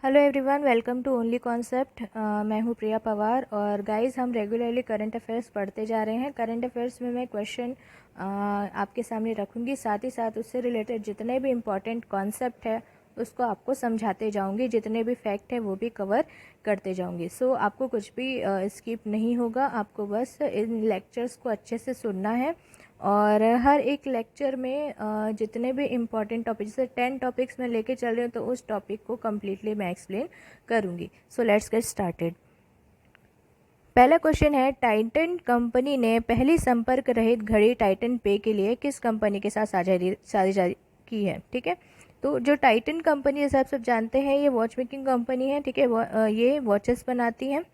Hello everyone, welcome to only concept. मैं हूँ प्रिया पवार और गाइस हम रेगुलरली करंट अफेयर्स पढ़ते जा रहे हैं। करंट अफेयर्स में मैं क्वेश्चन आपके सामने रखूँगी, साथ ही साथ उससे रिलेटेड जितने भी इम्पॉर्टेंट कॉन्सेप्ट है उसको आपको समझाते जाऊँगी, जितने भी फैक्ट है वो भी कवर करते जाऊँगी। सो आपको कुछ भी स्किप नहीं होगा, आपको बस इन लेक्चर्स को अच्छे से सुनना है और हर एक लेक्चर में जितने भी इम्पॉर्टेंट टॉपिक, जैसे 10 टॉपिक्स मैं लेके चल रही हूँ तो उस टॉपिक को कम्प्लीटली मैं एक्सप्लेन करूँगी। So let's get started. पहला क्वेश्चन है, टाइटन कंपनी ने पहली संपर्क रहित घड़ी टाइटन पे के लिए किस कंपनी के साथ साझेदारी की है। ठीक है, तो जो टाइटन कंपनी, जैसे आप सब जानते हैं, ये वॉच मेकिंग कंपनी है। ठीक है, ये वॉचेस बनाती हैं।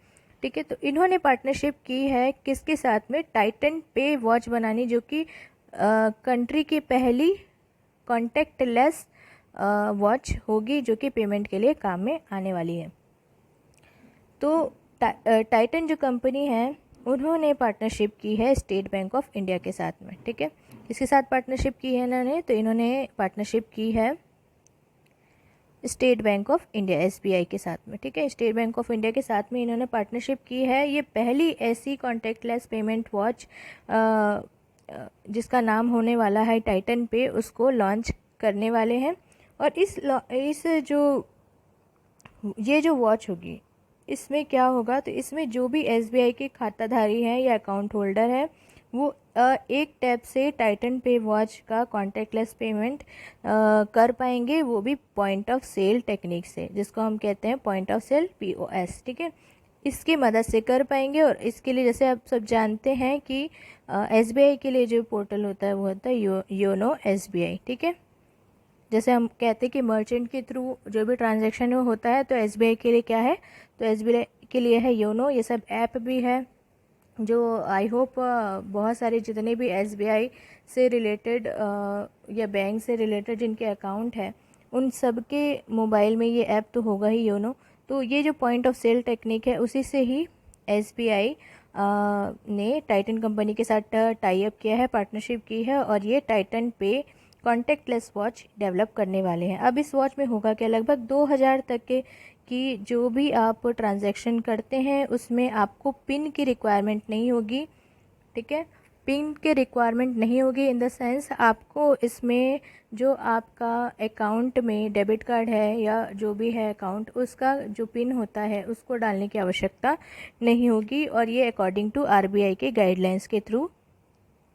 ठीक है, तो इन्होंने पार्टनरशिप की है किसके साथ में, टाइटन पे वॉच बनानी, जो कि कंट्री की पहली कॉन्टैक्टलेस वॉच होगी जो कि पेमेंट के लिए काम में आने वाली है। तो टाइटन जो कंपनी है उन्होंने पार्टनरशिप की है स्टेट बैंक ऑफ इंडिया के साथ में। ठीक है, इसके साथ पार्टनरशिप की है इन्होंने, तो इन्होंने पार्टनरशिप की है state bank of India SBI के साथ में। ठीक है, स्टेट बैंक ऑफ इंडिया के साथ में इन्होंने पार्टनरशिप की है। ये पहली ऐसी कॉन्टैक्टलेस पेमेंट वॉच जिसका नाम होने वाला है टाइटन पे, उसको लॉन्च करने वाले हैं। और इस ये जो वॉच होगी इसमें क्या होगा, तो इसमें जो भी एसबीआई के खाताधारी हैं या अकाउंट होल्डर है वो एक टैप से टाइटन पे वॉच का कॉन्टैक्टलेस पेमेंट कर पाएंगे, वो भी पॉइंट ऑफ सेल टेक्निक से, जिसको हम कहते हैं पॉइंट ऑफ सेल पीओएस। ठीक है, इसकी मदद से कर पाएंगे। और इसके लिए जैसे आप सब जानते हैं कि एसबीआई के लिए जो पोर्टल होता है वो होता है योनो एसबीआई। ठीक है, जैसे हम कहते हैं कि मर्चेंट के थ्रू जो भी ट्रांजैक्शन होता है, तो एसबीआई के लिए क्या है, तो एसबीआई के लिए है योनो। ये सब ऐप भी है जो आई होप बहुत सारे जितने भी एसबीआई से रिलेटेड या बैंक से रिलेटेड जिनके अकाउंट है उन सब के मोबाइल में ये ऐप तो होगा ही, योनो। तो ये जो पॉइंट ऑफ सेल टेक्निक है उसी से ही एसबीआई ने टाइटन कंपनी के साथ टाई अप किया है, पार्टनरशिप की है, और ये टाइटन पे कॉन्टैक्टलेस वॉच डेवलप करने वाले हैं। अब इस वॉच में होगा क्या, लगभग 2000 तक के कि जो भी आप ट्रांजैक्शन करते हैं उसमें आपको पिन की रिक्वायरमेंट नहीं होगी। ठीक है, पिन की रिक्वायरमेंट नहीं होगी इन द सेंस आपको इसमें जो आपका अकाउंट में डेबिट कार्ड है या जो भी है अकाउंट, उसका जो पिन होता है उसको डालने की आवश्यकता नहीं होगी। और ये अकॉर्डिंग टू आरबीआई के गाइडलाइंस के थ्रू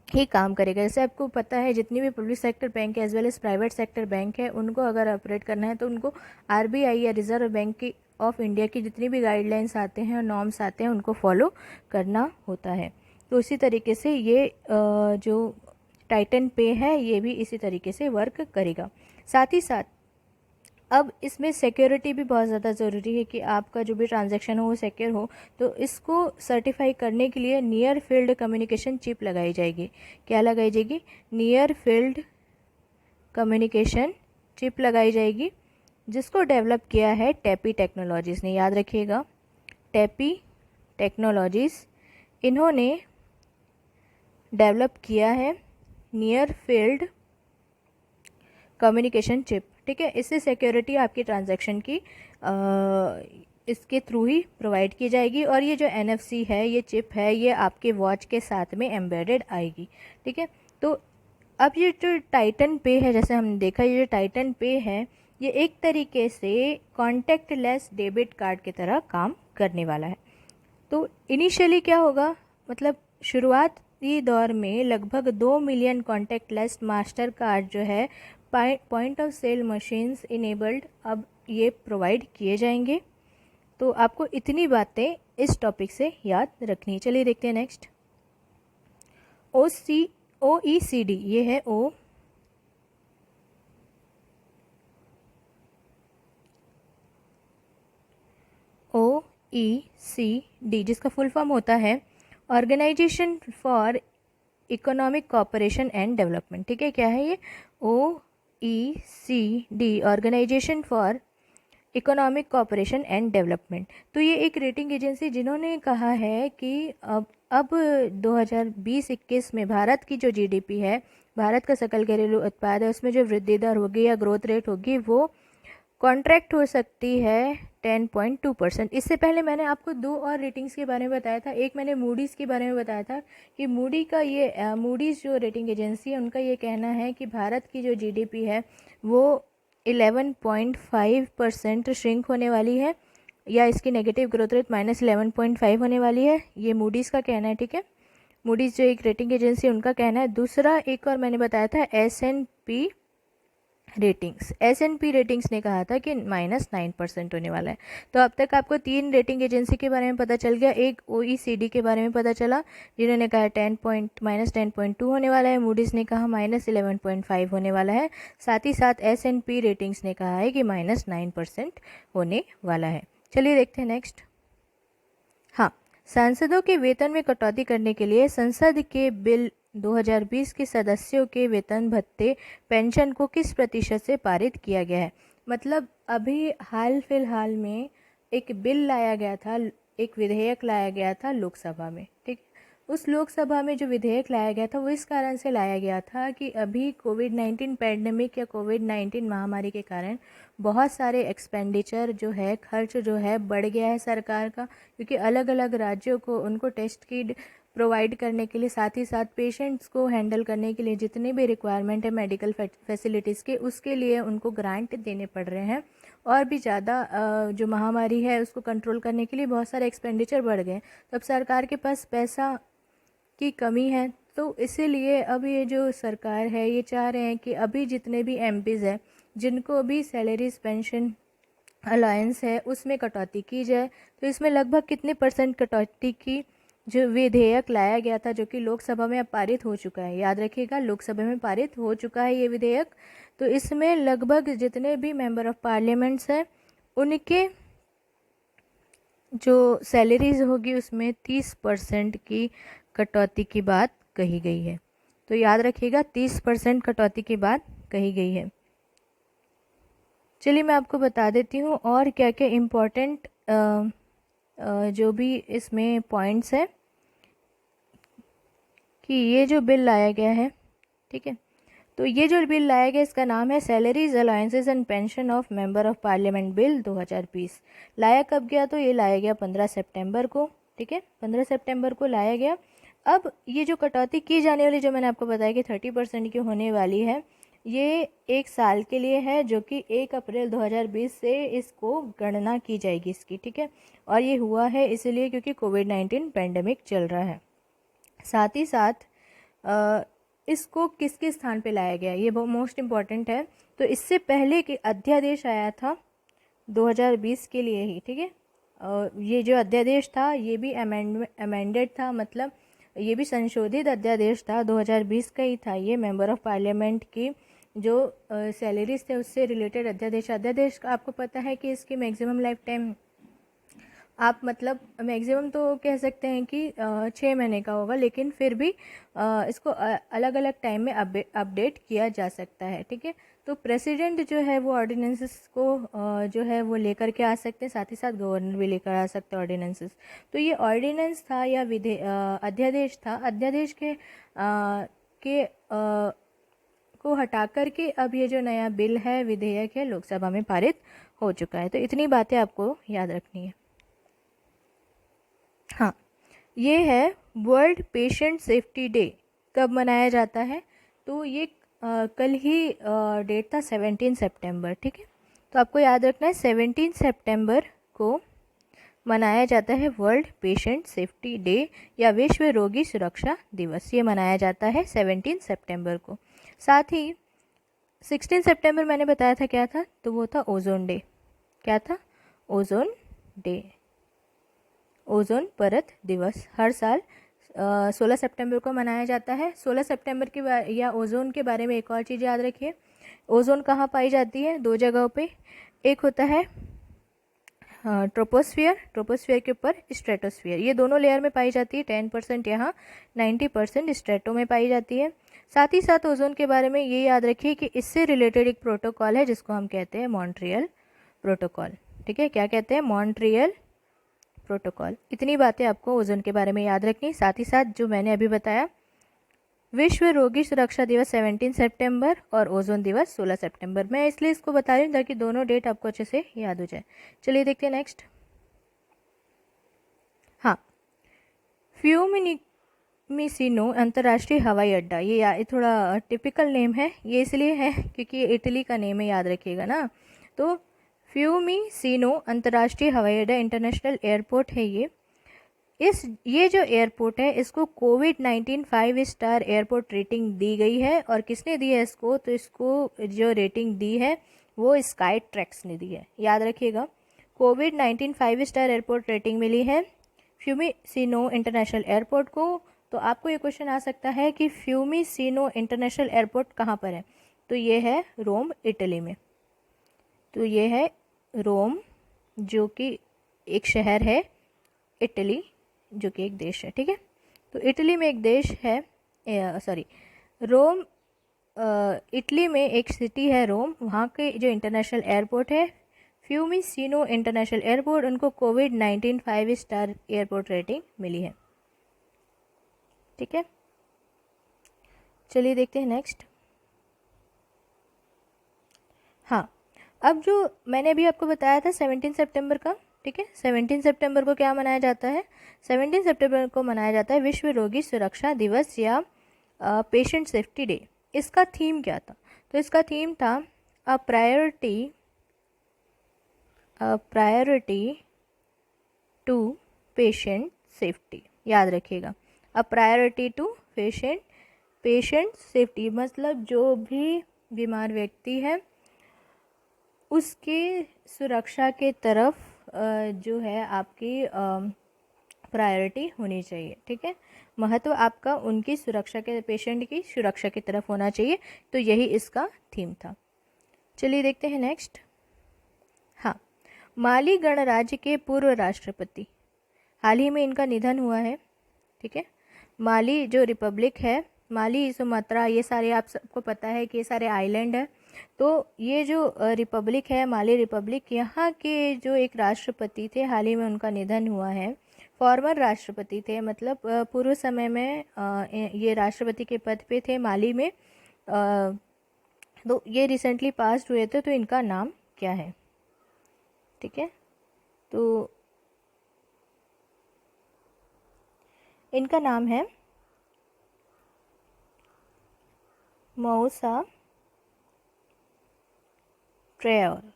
ही काम करेगा। जैसे आपको पता है जितनी भी पब्लिक सेक्टर बैंक है as well as private sector bank है, उनको अगर ऑपरेट करना है तो उनको आरबीआई या रिजर्व बैंक की ऑफ इंडिया की जितनी भी गाइडलाइंस आते हैं और नॉर्म्स आते हैं उनको फॉलो करना होता है। तो इसी तरीके से ये जो टाइटन पे है ये भी इसी तरीके से वर्क करेगा। साथ ही साथ अब इसमें सिक्योरिटी भी बहुत ज़्यादा ज़रूरी है कि आपका जो भी ट्रांजैक्शन हो वो सिक्योर हो। तो इसको सर्टिफाई करने के लिए नियर फील्ड कम्युनिकेशन चिप लगाई जाएगी। क्या लगाई जाएगी, नियर फील्ड कम्युनिकेशन चिप लगाई जाएगी, जिसको डेवलप किया है टैपी टेक्नोलॉजीज़ ने। याद रखिएगा, टैपी टेक्नोलॉजीज़ इन्होंने डेवलप किया है नियर फील्ड कम्युनिकेशन चिप। ठीक है, इससे सिक्योरिटी आपकी ट्रांजैक्शन की इसके थ्रू ही प्रोवाइड की जाएगी। और ये जो एनएफसी है, ये चिप है, ये आपके वॉच के साथ में एम्बेडेड आएगी। ठीक है, तो अब ये जो टाइटन पे है, जैसे हमने देखा ये जो टाइटन पे है ये एक तरीके से कॉन्टैक्टलेस डेबिट कार्ड की तरह काम करने वाला है। तो इनिशियली क्या होगा, मतलब शुरुआती दौर में लगभग 2 मिलियन कॉन्टैक्टलेस मास्टर कार्ड जो है point of sale machines enabled अब ये प्रोवाइड किए जाएंगे। तो आपको इतनी बातें इस टॉपिक से याद रखनी। चलिए देखते हैं नेक्स्ट। OECD, ये है OECD, जिसका फुल फॉर्म होता है organisation for economic cooperation and development. ठीक है, क्या है ये, OECD, organisation for economic cooperation and development. तो ये एक रेटिंग एजेंसी जिन्होंने कहा है कि अब 2020-21 में भारत की जो जीडीपी है, भारत का सकल घरेलू उत्पाद है, उसमें जो वृद्धि दर होगी या ग्रोथ रेट होगी वो कॉन्ट्रैक्ट हो सकती है 10.2%। इससे पहले मैंने आपको दो और रेटिंग्स के बारे में बताया था। एक मैंने मूडीज़ के बारे में बताया था कि मूडीज़ जो रेटिंग एजेंसी है उनका ये कहना है कि भारत की जो जीडीपी है वो 11.5% श्रिंक होने वाली है, या इसकी नेगेटिव ग्रोथ रेट -11.5 होने वाली है। ये मूडीज़ का कहना है, ठीक है। मूडीज़ जो एक रेटिंग एजेंसी है उनका कहना है। दूसरा एक और मैंने बताया था एस एन पी रेटिंग्स ने कहा था कि -9% होने वाला है। तो अब तक आपको तीन रेटिंग एजेंसी के बारे में पता चल गया। एक OECD के बारे में पता चला जिन्होंने कहा -10.2 होने वाला है। मूडीज़ ने कहा -11.5 होने वाला है। साथ ही साथ S&P रेटिंग्स ने कहा है कि -9% होने वाला है। चलिए देखते हैं नेक्स्ट। हाँ, सांसदों के वेतन में कटौती करने के लिए संसद के बिल 2020 के सदस्यों के वेतन भत्ते पेंशन को किस प्रतिशत से पारित किया गया है। मतलब अभी हाल फिलहाल में एक बिल लाया गया था, एक विधेयक लाया गया था लोकसभा में, ठीक। उस लोकसभा में जो विधेयक लाया गया था वो इस कारण से लाया गया था कि अभी कोविड-19 पैंडेमिक या कोविड-19 महामारी के कारण बहुत सारे एक्सपेंडिचर जो है, खर्च जो है बढ़ गया है सरकार का, क्योंकि अलग अलग राज्यों को उनको टेस्ट किट प्रोवाइड करने के लिए, साथ ही साथ पेशेंट्स को हैंडल करने के लिए जितने भी रिक्वायरमेंट है मेडिकल फैसिलिटीज़ के, उसके लिए उनको ग्रांट देने पड़ रहे हैं। और भी ज़्यादा जो महामारी है उसको कंट्रोल करने के लिए बहुत सारे एक्सपेंडिचर बढ़ गए। तो अब सरकार के पास पैसा की कमी है, तो इसीलिए अब ये जो सरकार है ये चाह रहे हैं कि अभी जितने भी एमपीज़ हैं जिनको अभी सैलरीज पेंशन अलायंस है उसमें कटौती की जाए। तो इसमें लगभग कितने % कटौती की जो विधेयक लाया गया था, जो कि लोकसभा में अब पारित हो चुका है, याद रखिएगा लोकसभा में पारित हो चुका है ये विधेयक। तो इसमें लगभग जितने भी मेंबर ऑफ पार्लियामेंट्स हैं उनके जो सैलरीज होगी उसमें 30% की कटौती की बात कही गई है। तो याद रखिएगा 30% कटौती की बात कही गई है। चलिए मैं आपको बता देती हूँ और क्या क्या इम्पोर्टेंट जो भी इसमें पॉइंट्स है कि ये जो बिल लाया गया है, ठीक है। तो ये जो बिल लाया गया इसका नाम है salaries allowances and pension of member of parliament bill 2020। लाया कब गया? तो ये लाया गया 15 सितंबर को, ठीक है, 15 सितंबर को लाया गया। अब ये जो कटौती की जाने वाली, जो मैंने आपको बताया कि 30% की होने वाली है, ये 1 साल के लिए है, जो कि 1 अप्रैल 2020 से इसको गणना की जाएगी इसकी, ठीक है। और ये हुआ है इसलिए क्योंकि कोविड-19 पैंडेमिक चल रहा है। साथ ही साथ इसको किसके स्थान पे लाया गया, ये बहुत मोस्ट इम्पॉर्टेंट है। तो इससे पहले कि अध्यादेश आया था 2020 के लिए ही, ठीक है। और ये जो अध्यादेश था ये भी अमेंडेड था, मतलब ये भी संशोधित अध्यादेश था, 2020 का ही था ये। मेंबर ऑफ पार्लियामेंट की जो सैलरीज थे उससे रिलेटेड अध्यादेश का आपको पता है कि इसकी मैक्सिमम लाइफ टाइम, आप मतलब मैक्सिमम तो कह सकते हैं कि 6 महीने का होगा, लेकिन फिर भी इसको अलग अलग टाइम में अपडेट किया जा सकता है, ठीक है। तो प्रेसिडेंट जो है वो ऑर्डिनेंसेस को जो है वो लेकर के आ सकते हैं, साथ ही साथ गवर्नर भी लेकर आ सकते हैं ऑर्डिनेंसेस। तो ये ऑर्डिनेंस था या अध्यादेश था, अध्यादेश को हटा करके अब ये जो नया बिल है, विधेयक है, लोकसभा में पारित हो चुका है। तो इतनी बातें आपको याद रखनी है। हाँ, ये है वर्ल्ड पेशेंट सेफ्टी डे। कब मनाया जाता है? तो ये कल ही डेट था 17 सितंबर, ठीक है। तो आपको याद रखना है 17 सितंबर को मनाया जाता है वर्ल्ड पेशेंट सेफ्टी डे या विश्व रोगी सुरक्षा दिवस। ये मनाया जाता है 17 सितंबर को। साथ ही 16 सितंबर मैंने बताया था क्या था, तो वो था ओजोन डे। क्या था? ओजोन डे, ओजोन परत दिवस। हर साल 16 सितंबर को मनाया जाता है। 16 सितंबर की या ओजोन के बारे में एक और चीज़ याद रखिए। ओजोन कहाँ पाई जाती है? 2 जगहों पे। एक होता है ट्रोपोस्फियर के ऊपर स्ट्रेटोस्फियर। ये दोनों लेयर में पाई जाती है। 10% यहाँ, 90% स्ट्रेटो में पाई जाती है। साथ ही साथ ओजोन के बारे में ये याद रखिए कि इससे रिलेटेड एक प्रोटोकॉल है जिसको हम कहते हैं मॉन्ट्रियल प्रोटोकॉल, ठीक है। क्या कहते हैं? Montreal protocol. इतनी बातें आपको ओजोन के बारे में याद रखनी। साथ ही साथ जो मैंने अभी बताया विश्व रोगी सुरक्षा दिवस 17 सितंबर और ओजोन दिवस 16 सितंबर। मैं इसलिए इसको बता रही हूँ ताकि दोनों डेट आपको अच्छे से याद हो जाए। चलिए देखते हैं नेक्स्ट। हाँ, फ्यूमिनिमिसिनो अंतर्राष्ट्रीय हवाई अड्डा, ये थोड़ा टिपिकल नेम है, ये इसलिए है क्योंकि ये इटली का नेम है, याद रखिएगा ना। तो फ्यूमिसिनो अंतर्राष्ट्रीय हवाई अड्डा इंटरनेशनल एयरपोर्ट है ये जो एयरपोर्ट है इसको कोविड-19 5 स्टार एयरपोर्ट रेटिंग दी गई है। और किसने दी है इसको? तो इसको जो रेटिंग दी है वो स्काई ट्रैक्स ने दी है, याद रखिएगा। कोविड-19 5 स्टार एयरपोर्ट रेटिंग मिली है फ्यूमिसिनो इंटरनेशनल एयरपोर्ट को। तो आपको ये क्वेश्चन आ सकता है कि फ्यूमिसिनो इंटरनेशनल एयरपोर्ट कहाँ पर है? तो ये है रोम, इटली में। तो ये है रोम, जो कि एक शहर है, इटली जो कि एक देश है, ठीक है। तो इटली में एक देश है, रोम, इटली में एक सिटी है रोम, वहाँ के जो इंटरनेशनल एयरपोर्ट है फ्यूमिसिनो इंटरनेशनल एयरपोर्ट, उनको कोविड-19 5 स्टार एयरपोर्ट रेटिंग मिली है, ठीक है। चलिए देखते हैं नेक्स्ट। हाँ, अब जो मैंने अभी आपको बताया था 17 सितंबर का, ठीक है, 17 सितंबर को क्या मनाया जाता है? 17 सितंबर को मनाया जाता है विश्व रोगी सुरक्षा दिवस या पेशेंट सेफ्टी डे। इसका थीम क्या था? तो इसका थीम था a priority to patient safety, याद रखिएगा। A priority to patient safety, मतलब जो भी बीमार व्यक्ति है उसकी सुरक्षा के तरफ जो है आपकी प्रायोरिटी होनी चाहिए, ठीक है। महत्व आपका उनकी सुरक्षा के, पेशेंट की सुरक्षा की तरफ होना चाहिए। तो यही इसका थीम था। चलिए देखते हैं नेक्स्ट। हाँ, माली गणराज्य के पूर्व राष्ट्रपति, हाल ही में इनका निधन हुआ है, ठीक है। माली जो रिपब्लिक है, माली, सुमात्रा, ये सारे आप सबको पता है कि ये सारे आइलैंड है। तो ये जो रिपब्लिक है, माली रिपब्लिक, यहाँ के जो एक राष्ट्रपति थे, हाल ही में उनका निधन हुआ है। फॉर्मर राष्ट्रपति थे, मतलब पूर्व समय में ये राष्ट्रपति के पद पे थे माली में। तो ये रिसेंटली पास्ड हुए थे। तो इनका नाम क्या है? ठीक है, तो इनका नाम है मौसा ट्रेयर।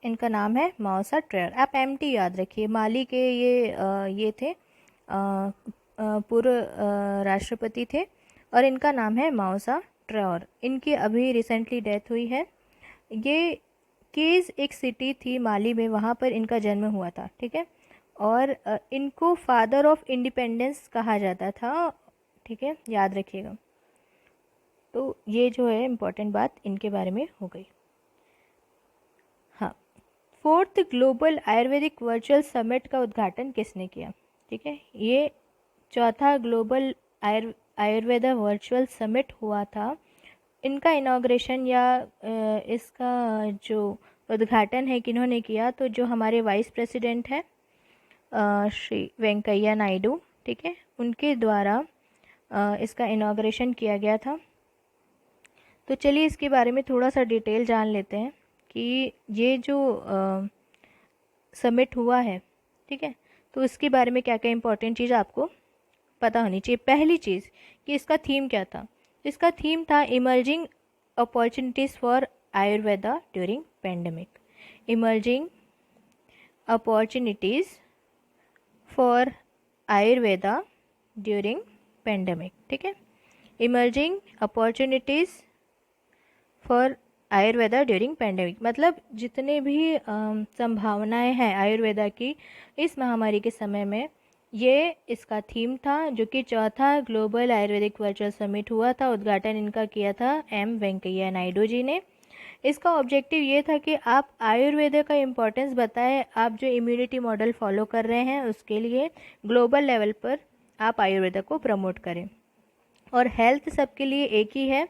इनका नाम है मौसा ट्रेयर। आप एमटी याद रखिए। माली के ये थे पूर्व राष्ट्रपति थे और इनका नाम है मौसा ट्रेयर। इनकी अभी रिसेंटली डेथ हुई है। ये केज एक सिटी थी माली में, वहाँ पर इनका जन्म हुआ था, ठीक है। और इनको फादर ऑफ इंडिपेंडेंस कहा जाता था, ठीक है, याद रखिएगा। तो ये जो है इम्पोर्टेंट बात इनके बारे में हो गई। हाँ, 4th global Ayurvedic virtual summit का उद्घाटन किसने किया? ठीक है, ये 4था ग्लोबल आयुर्वेदा वर्चुअल समिट हुआ था। इनका इनॉग्रेशन या इसका जो उद्घाटन है किन्होंने किया? तो जो हमारे वाइस प्रेसिडेंट हैं श्री वेंकैया नायडू, ठीक है, उनके द्वारा इसका इनॉग्रेशन किया गया था। तो चलिए इसके बारे में थोड़ा सा डिटेल जान लेते हैं कि ये जो समिट हुआ है, ठीक है, तो इसके बारे में क्या क्या इंपॉर्टेंट चीज़ आपको पता होनी चाहिए। पहली चीज़ कि इसका थीम क्या था? इसका थीम था emerging opportunities for Ayurveda during pandemic. Emerging opportunities for Ayurveda during pandemic, ठीक है। Emerging opportunities for Ayurveda during pandemic, मतलब जितने भी संभावनाएं हैं आयुर्वेदा की इस महामारी के समय में, ये इसका थीम था, जो कि 4था ग्लोबल आयुर्वेदिक वर्चुअल समिट हुआ था। उद्घाटन इनका किया था एम वेंकैया नायडू जी ने। इसका ऑब्जेक्टिव ये था कि आप आयुर्वेदा का इम्पोर्टेंस बताएं, आप जो इम्यूनिटी मॉडल फॉलो कर रहे हैं उसके लिए ग्लोबल लेवल पर आप आयुर्वेदा को प्रमोट करें। और हेल्थ सबके लिए एक ही है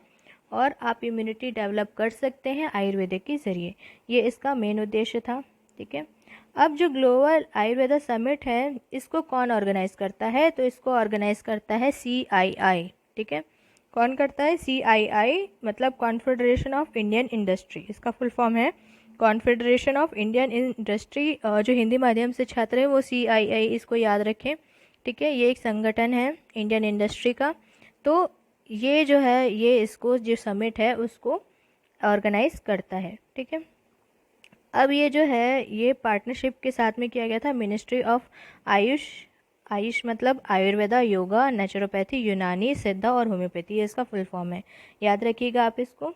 और आप इम्यूनिटी डेवलप कर सकते हैं आयुर्वेदिक के ज़रिए। ये इसका मेन उद्देश्य था, ठीक है। अब जो ग्लोबल आयुर्वेदा समिट है इसको कौन ऑर्गेनाइज़ करता है? तो इसको ऑर्गेनाइज़ करता है CII, ठीक है। कौन करता है? CII मतलब कॉन्फेडरेशन ऑफ इंडियन इंडस्ट्री, इसका फुल फॉर्म है कॉन्फेडरेशन ऑफ इंडियन इंडस्ट्री। जो हिंदी माध्यम से छात्र हैं वो CII इसको याद रखें, ठीक है। ये एक संगठन है इंडियन इंडस्ट्री का। तो ये जो है ये इसको जो समिट है उसको ऑर्गेनाइज करता है, ठीक है। अब ये जो है ये पार्टनरशिप के साथ में किया गया था मिनिस्ट्री ऑफ आयुष। आयुष मतलब आयुर्वेदा, योगा, नेचुरोपैथी, यूनानी, सिद्धा और होम्योपैथी, ये इसका फुल फॉर्म है, याद रखिएगा आप इसको।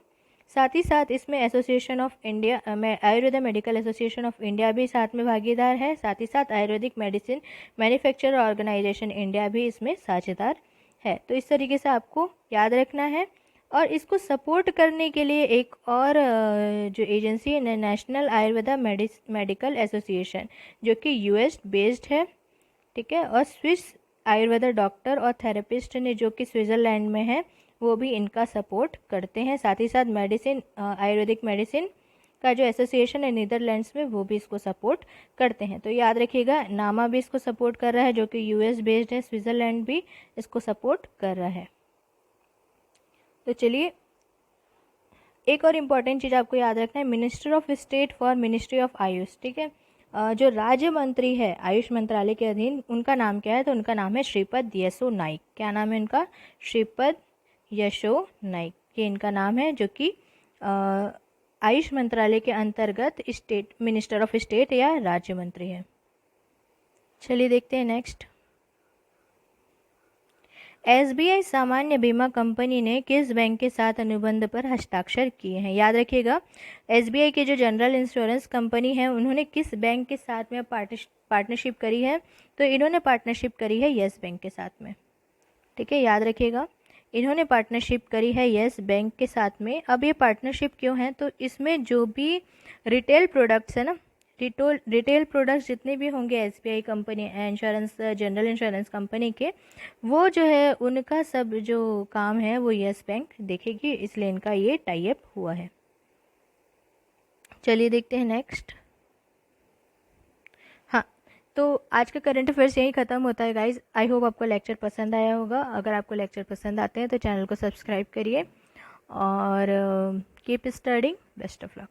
साथ ही साथ इसमें एसोसिएशन ऑफ इंडिया में Ayurveda medical association of India भी साथ में भागीदार है। साथ ही साथ Ayurvedic medicine manufacture organisation India भी इसमें साझेदार है। तो इस तरीके से आपको याद रखना है। और इसको सपोर्ट करने के लिए एक और जो एजेंसी है नेशनल आयुर्वेदा मेडिकल एसोसिएशन, जो कि US बेस्ड है, ठीक है। और स्विस आयुर्वेदा डॉक्टर और थेरेपिस्ट ने जो कि स्विट्ज़रलैंड में है वो भी इनका सपोर्ट करते हैं। साथ ही साथ मेडिसिन आयुर्वेदिक मेडिसिन का जो एसोसिएशन है नीदरलैंड्स में वो भी इसको सपोर्ट करते हैं। तो याद रखिएगा नामा भी इसको सपोर्ट कर रहा है जो कि US बेस्ड है, स्विट्ज़रलैंड भी इसको सपोर्ट कर रहा है। तो चलिए एक और इम्पॉर्टेंट चीज़ आपको याद रखना है, minister of state for ministry of Ayush, ठीक है। जो राज्य मंत्री है आयुष मंत्रालय के अधीन उनका नाम क्या है? तो उनका नाम है श्रीपद यसो नाइक। क्या नाम है इनका? श्रीपद यशो नाइक, ये इनका नाम है, जो कि आयुष मंत्रालय के अंतर्गत स्टेट मिनिस्टर ऑफ स्टेट या राज्य मंत्री है। चलिए देखते हैं नेक्स्ट। SBI सामान्य बीमा कंपनी ने किस बैंक के साथ अनुबंध पर हस्ताक्षर किए हैं? याद रखिएगा SBI के जो जनरल इंश्योरेंस कंपनी है उन्होंने किस बैंक के साथ में पार्टनरशिप करी है? तो इन्होंने पार्टनरशिप करी है येस बैंक के साथ में, ठीक है, याद रखिएगा इन्होंने पार्टनरशिप करी है येस बैंक के साथ में। अब ये पार्टनरशिप क्यों है? तो इसमें जो भी रिटेल प्रोडक्ट्स है ना, रिटेल प्रोडक्ट्स जितने भी होंगे SBI company insurance general insurance company के, वो जो है उनका सब जो काम है वो येस बैंक देखेगी, इसलिए इनका ये टाई अप हुआ है। चलिए देखते हैं नेक्स्ट। हाँ, तो आज का करंट अफेयर्स यही ख़त्म होता है गाइज। आई होप आपको लेक्चर पसंद आया होगा। अगर आपको लेक्चर पसंद आते हैं तो चैनल को सब्सक्राइब करिए और keep studying. Best of luck.